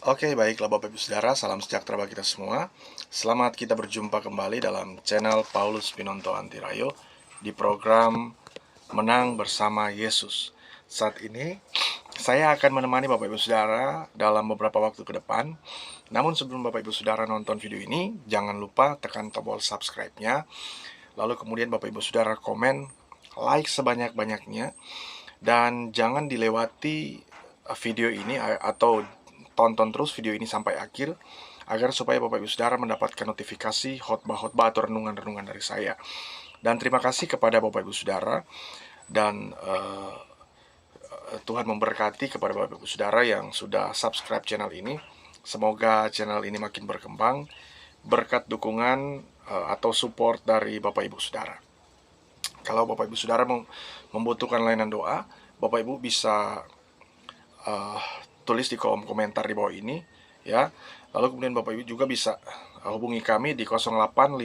Oke, baiklah Bapak Ibu Saudara, salam sejahtera bagi kita semua. Selamat kita berjumpa kembali dalam channel Paulus Pinonto Antirayo di program Menang Bersama Yesus. Saat ini saya akan menemani Bapak Ibu Saudara dalam beberapa waktu ke depan. Namun sebelum Bapak Ibu Saudara nonton video ini, jangan lupa tekan tombol subscribe-nya. Lalu kemudian Bapak Ibu Saudara komen, like sebanyak-banyaknya, dan jangan dilewati video ini atau tonton terus video ini sampai akhir agar supaya Bapak Ibu Saudara mendapatkan notifikasi khotbah-khotbah atau renungan-renungan dari saya. Dan terima kasih kepada Bapak Ibu Saudara dan Tuhan memberkati kepada Bapak Ibu Saudara yang sudah subscribe channel ini. Semoga channel ini makin berkembang berkat dukungan atau support dari Bapak Ibu Saudara. Kalau Bapak Ibu Saudara membutuhkan layanan doa, Bapak Ibu bisa tulis di kolom komentar di bawah ini ya. Lalu kemudian Bapak Ibu juga bisa hubungi kami di 0852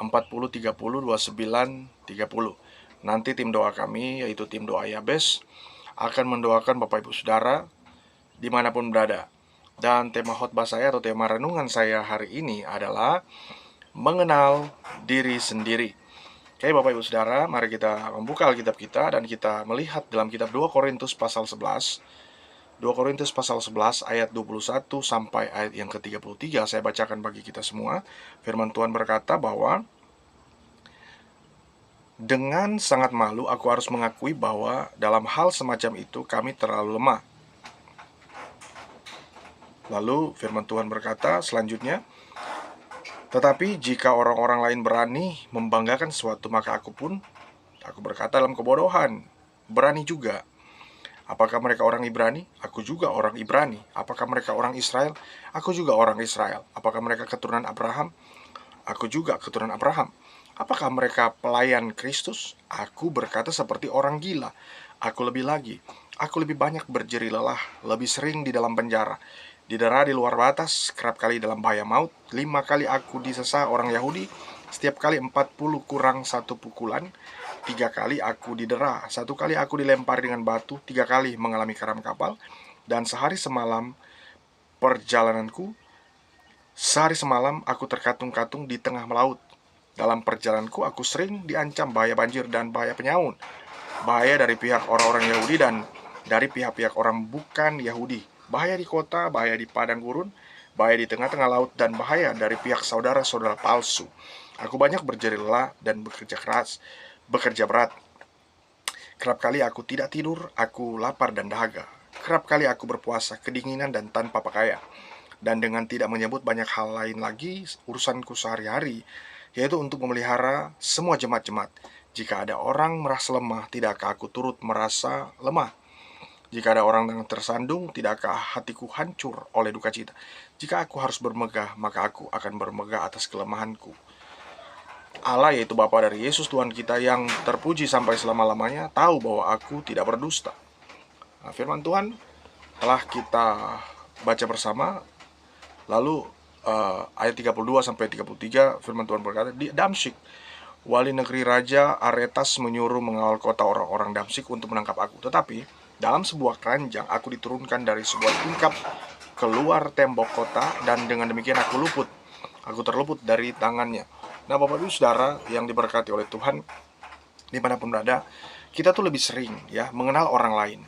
40 30 29 30. Nanti tim doa kami, yaitu tim doa Yabes, akan mendoakan Bapak Ibu Saudara dimanapun berada. Dan tema khotbah saya atau tema renungan saya hari ini adalah mengenal diri sendiri. Oke Bapak Ibu Saudara, mari kita membuka Alkitab kita dan kita melihat dalam kitab 2 Korintus pasal 11. 2 Korintus pasal 11 ayat 21 sampai ayat yang ke-33 saya bacakan bagi kita semua. Firman Tuhan berkata bahwa dengan sangat malu aku harus mengakui bahwa dalam hal semacam itu kami terlalu lemah. Lalu firman Tuhan berkata selanjutnya, tetapi jika orang-orang lain berani membanggakan sesuatu, maka aku berkata dalam kebodohan, berani juga. Apakah mereka orang Ibrani? Aku juga orang Ibrani. Apakah mereka orang Israel? Aku juga orang Israel. Apakah mereka keturunan Abraham? Aku juga keturunan Abraham. Apakah mereka pelayan Kristus? Aku berkata seperti orang gila. Aku lebih lagi. Aku lebih banyak berjeri lelah, lebih sering di dalam penjara, didera di luar batas, kerap kali dalam bahaya maut. 5 kali aku disesah orang Yahudi, setiap kali 40 kurang 1 pukulan. 3 kali aku didera, 1 kali aku dilempar dengan batu, 3 kali mengalami karam kapal. Dan sehari semalam aku terkatung-katung di tengah laut. Dalam perjalananku aku sering diancam bahaya banjir dan bahaya penyaun, bahaya dari pihak orang-orang Yahudi dan dari pihak-pihak orang bukan Yahudi, bahaya di kota, bahaya di padang gurun, bahaya di tengah-tengah laut, dan bahaya dari pihak saudara-saudara palsu. Aku banyak berjeri lelah dan bekerja berat. Kerap kali aku tidak tidur, aku lapar dan dahaga. Kerap kali aku berpuasa, kedinginan dan tanpa pakaian. Dan dengan tidak menyebut banyak hal lain lagi, urusanku sehari-hari, yaitu untuk memelihara semua jemaat-jemaat. Jika ada orang merasa lemah, tidakkah aku turut merasa lemah? Jika ada orang yang tersandung, tidakkah hatiku hancur oleh duka cita? Jika aku harus bermegah, maka aku akan bermegah atas kelemahanku. Allah, yaitu Bapa dari Yesus Tuhan kita yang terpuji sampai selama-lamanya, tahu bahwa aku tidak berdusta. Nah, firman Tuhan telah kita baca bersama. Lalu ayat 32 sampai 33 firman Tuhan berkata, di Damsyik, wali negeri Raja Aretas menyuruh mengawal kota orang-orang Damsyik untuk menangkap aku. Tetapi dalam sebuah keranjang aku diturunkan dari sebuah tingkap keluar tembok kota, dan dengan demikian aku terluput dari tangannya. Nah Bapak Ibu Saudara yang diberkati oleh Tuhan dimanapun berada, kita tuh lebih sering ya mengenal orang lain,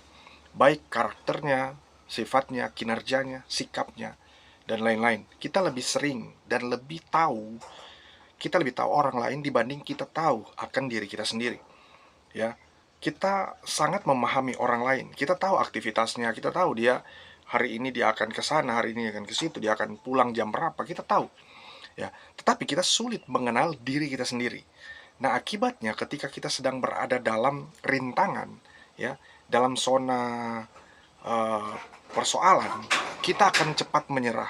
baik karakternya, sifatnya, kinerjanya, sikapnya, dan lain-lain. Kita lebih sering dan lebih tahu orang lain dibanding kita tahu akan diri kita sendiri. Ya, kita sangat memahami orang lain. Kita tahu aktivitasnya, kita tahu dia hari ini dia akan ke sana, hari ini akan ke situ, dia akan pulang jam berapa, kita tahu. Ya, tetapi kita sulit mengenal diri kita sendiri. Nah, akibatnya ketika kita sedang berada dalam rintangan, ya, dalam zona persoalan, kita akan cepat menyerah.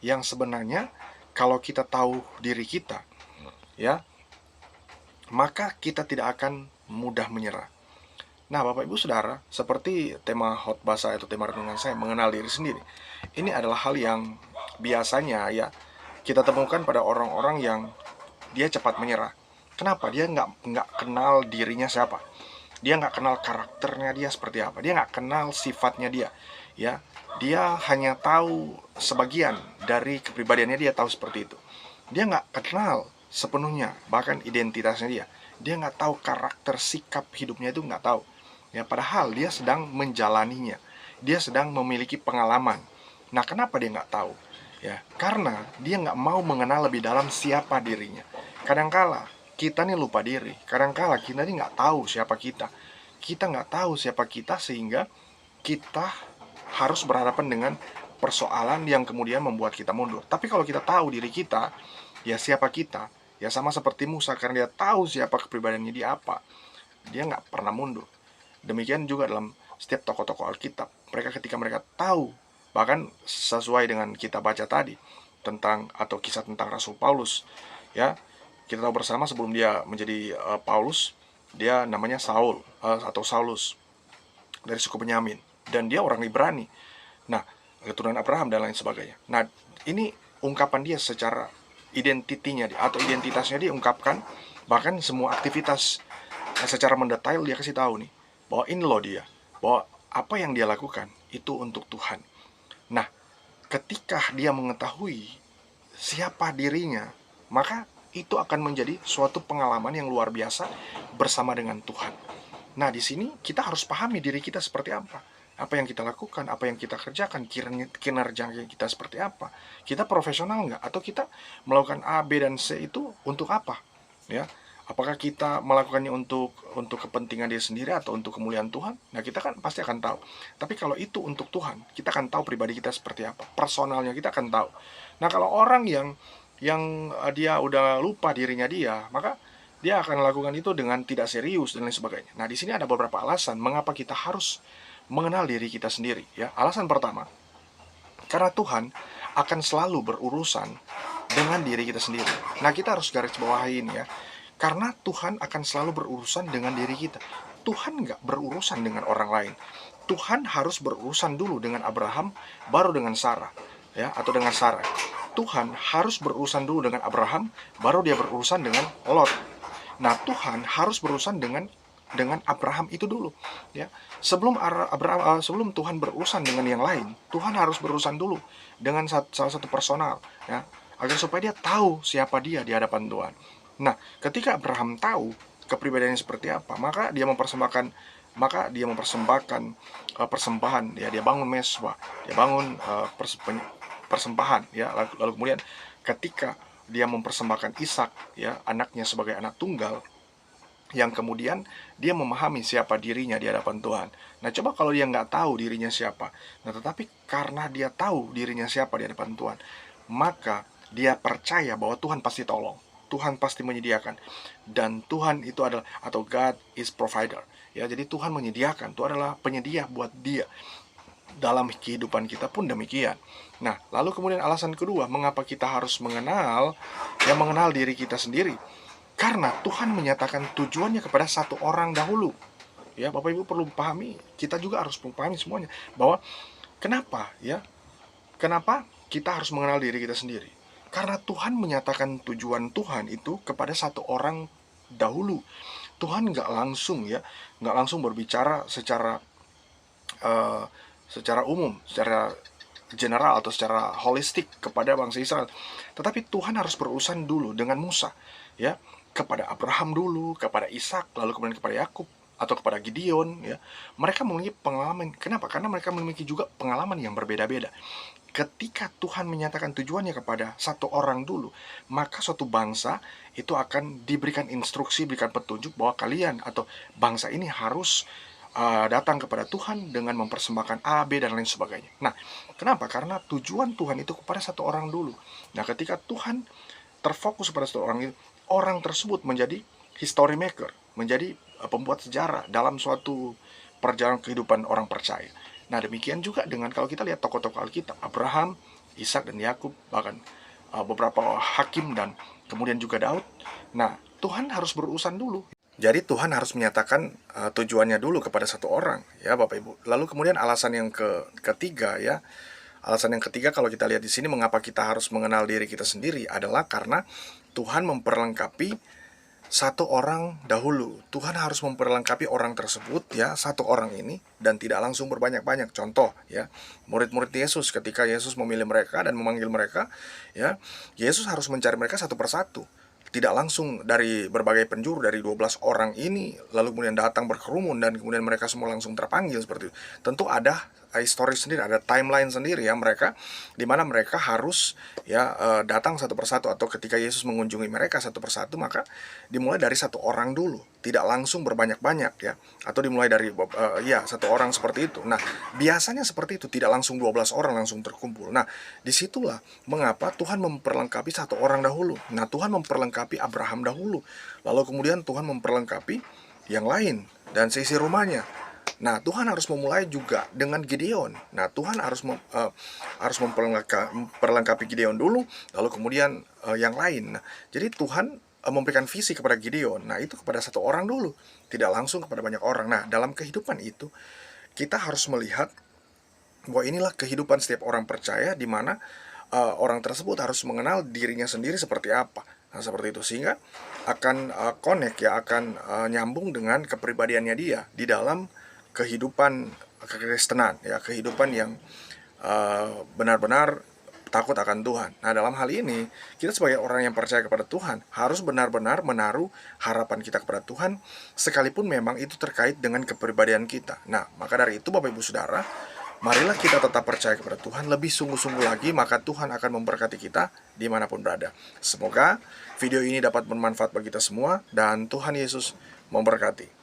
Yang sebenarnya kalau kita tahu diri kita, ya, maka kita tidak akan mudah menyerah. Nah, Bapak Ibu Saudara, seperti tema khotbah saya atau tema renungan saya, mengenal diri sendiri. Ini adalah hal yang biasanya ya kita temukan pada orang-orang yang dia cepat menyerah. Kenapa? Dia nggak kenal dirinya siapa. Dia nggak kenal karakternya dia seperti apa. Dia nggak kenal sifatnya dia. Ya, Dia hanya tahu sebagian dari kepribadiannya, dia tahu seperti itu. Dia nggak kenal sepenuhnya, bahkan identitasnya dia. Dia nggak tahu karakter, sikap hidupnya itu nggak tahu. Ya, padahal dia sedang menjalaninya. Dia sedang memiliki pengalaman. Nah, kenapa dia nggak tahu? Ya, karena dia nggak mau mengenal lebih dalam siapa dirinya. Kadangkala kita nih lupa diri. Kadangkala kita nih nggak tahu siapa kita. Kita nggak tahu siapa kita sehingga kita harus berhadapan dengan persoalan yang kemudian membuat kita mundur. Tapi kalau kita tahu diri kita, ya siapa kita, ya sama seperti Musa, karena dia tahu siapa kepribadiannya dia apa, dia nggak pernah mundur. Demikian juga dalam setiap tokoh-tokoh Alkitab, ketika mereka tahu, bahkan sesuai dengan kita baca tadi tentang atau kisah tentang Rasul Paulus, ya kita tahu bersama sebelum dia menjadi Paulus, dia namanya Saul atau Saulus dari suku Benyamin, dan dia orang Ibrani. Nah, keturunan Abraham dan lain sebagainya. Nah, ini ungkapan dia secara identitinya atau identitasnya dia ungkapkan, bahkan semua aktivitas secara mendetail dia kasih tahu nih bahwa ini loh dia, bahwa apa yang dia lakukan itu untuk Tuhan. Nah, ketika dia mengetahui siapa dirinya, maka itu akan menjadi suatu pengalaman yang luar biasa bersama dengan Tuhan. Nah, di sini kita harus pahami diri kita seperti apa. Apa yang kita lakukan, apa yang kita kerjakan, kinerja kita seperti apa. Kita profesional nggak? Atau kita melakukan A, B, dan C itu untuk apa? Ya, apakah kita melakukannya untuk kepentingan diri sendiri atau untuk kemuliaan Tuhan? Nah, kita kan pasti akan tahu. Tapi kalau itu untuk Tuhan, kita akan tahu pribadi kita seperti apa. Personalnya kita akan tahu. Nah, kalau orang yang dia udah lupa dirinya dia, maka dia akan melakukan itu dengan tidak serius dan lain sebagainya. Nah, di sini ada beberapa alasan mengapa kita harus mengenal diri kita sendiri. Ya, alasan pertama, karena Tuhan akan selalu berurusan dengan diri kita sendiri. Nah, kita harus garis bawahi ini ya, karena Tuhan akan selalu berurusan dengan diri kita. Tuhan nggak berurusan dengan orang lain. Tuhan harus berurusan dulu dengan Abraham, baru dengan Sarah, ya, atau dengan Sarah. Tuhan harus berurusan dulu dengan Abraham, baru dia berurusan dengan Lot. Nah, Tuhan harus berurusan dengan Abraham itu dulu, ya. Sebelum Tuhan berurusan dengan yang lain, Tuhan harus berurusan dulu dengan salah satu personal, ya, agar supaya dia tahu siapa dia di hadapan Tuhan. Nah, ketika Abraham tahu kepribadiannya seperti apa, maka dia mempersembahkan persembahan, ya, dia bangun mesbah, dia bangun persembahan, ya, lalu kemudian ketika dia mempersembahkan Ishak, ya, anaknya sebagai anak tunggal, yang kemudian dia memahami siapa dirinya di hadapan Tuhan. Nah, coba kalau dia nggak tahu dirinya siapa, nah tetapi karena dia tahu dirinya siapa di hadapan Tuhan, maka dia percaya bahwa Tuhan pasti tolong, Tuhan pasti menyediakan, dan Tuhan itu adalah, atau God is provider, ya, jadi Tuhan menyediakan, Tuhan adalah penyedia buat dia. Dalam kehidupan kita pun demikian. Nah, lalu kemudian alasan kedua, mengapa kita harus mengenal diri kita sendiri? Karena Tuhan menyatakan tujuannya kepada satu orang dahulu. Ya, Bapak Ibu perlu pahami, kita juga harus pahami semuanya, bahwa kenapa kita harus mengenal diri kita sendiri? Karena Tuhan menyatakan tujuan Tuhan itu kepada satu orang dahulu. Tuhan nggak langsung berbicara secara umum, secara general atau secara holistik kepada bangsa Israel. Tetapi Tuhan harus berurusan dulu dengan Musa, ya, kepada Abraham dulu, kepada Ishak, lalu kemudian kepada Yakub atau kepada Gideon, ya. Mereka memiliki pengalaman. Kenapa? Karena mereka memiliki juga pengalaman yang berbeda-beda. Ketika Tuhan menyatakan tujuannya kepada satu orang dulu, maka suatu bangsa itu akan diberikan instruksi, berikan petunjuk bahwa kalian atau bangsa ini harus datang kepada Tuhan dengan mempersembahkan A, B, dan lain sebagainya. Nah, kenapa? Karena tujuan Tuhan itu kepada satu orang dulu. Nah, ketika Tuhan terfokus pada satu orang itu, orang tersebut menjadi history maker, menjadi pembuat sejarah dalam suatu perjalanan kehidupan orang percaya. Nah, demikian juga dengan kalau kita lihat tokoh-tokoh Alkitab, Abraham, Ishak, dan Yakub, bahkan beberapa hakim, dan kemudian juga Daud. Nah, Tuhan harus berurusan dulu. Jadi Tuhan harus menyatakan tujuannya dulu kepada satu orang, ya Bapak Ibu. Lalu kemudian alasan yang ketiga, ya. Alasan yang ketiga kalau kita lihat di sini, mengapa kita harus mengenal diri kita sendiri adalah karena Tuhan memperlengkapi satu orang dahulu. Tuhan harus memperlengkapi orang tersebut, ya, satu orang ini, dan tidak langsung berbanyak-banyak. Contoh, ya, murid-murid Yesus, ketika Yesus memilih mereka dan memanggil mereka, ya, Yesus harus mencari mereka satu persatu. Tidak langsung dari berbagai penjuru, dari 12 orang ini lalu kemudian datang berkerumun dan kemudian mereka semua langsung terpanggil seperti itu. Tentu ada historis sendiri, ada timeline sendiri, ya, mereka di mana mereka harus, ya, datang satu persatu, atau ketika Yesus mengunjungi mereka satu persatu, maka dimulai dari satu orang dulu, tidak langsung berbanyak-banyak, ya, atau dimulai dari ya, satu orang seperti itu. Nah, biasanya seperti itu, tidak langsung 12 orang langsung terkumpul. Nah, disitulah mengapa Tuhan memperlengkapi satu orang dahulu. Nah, Tuhan memperlengkapi Abraham dahulu, lalu kemudian Tuhan memperlengkapi yang lain dan seisi rumahnya. Nah, Tuhan harus memulai juga dengan Gideon. Nah, Tuhan harus memperlengkapi Gideon dulu, lalu kemudian yang lain. Nah, jadi Tuhan memberikan visi kepada Gideon. Nah, itu kepada satu orang dulu, tidak langsung kepada banyak orang. Nah, dalam kehidupan itu kita harus melihat bahwa inilah kehidupan setiap orang percaya, di mana orang tersebut harus mengenal dirinya sendiri seperti apa. Nah, seperti itu, sehingga akan connect, ya, akan nyambung dengan kepribadiannya dia di dalam kehidupan kekristenan, ya, kehidupan yang benar-benar takut akan Tuhan. Nah, dalam hal ini kita sebagai orang yang percaya kepada Tuhan harus benar-benar menaruh harapan kita kepada Tuhan, sekalipun memang itu terkait dengan kepribadian kita. Nah, maka dari itu Bapak Ibu Saudara, marilah kita tetap percaya kepada Tuhan lebih sungguh-sungguh lagi, maka Tuhan akan memberkati kita dimanapun berada. Semoga video ini dapat bermanfaat bagi kita semua, dan Tuhan Yesus memberkati.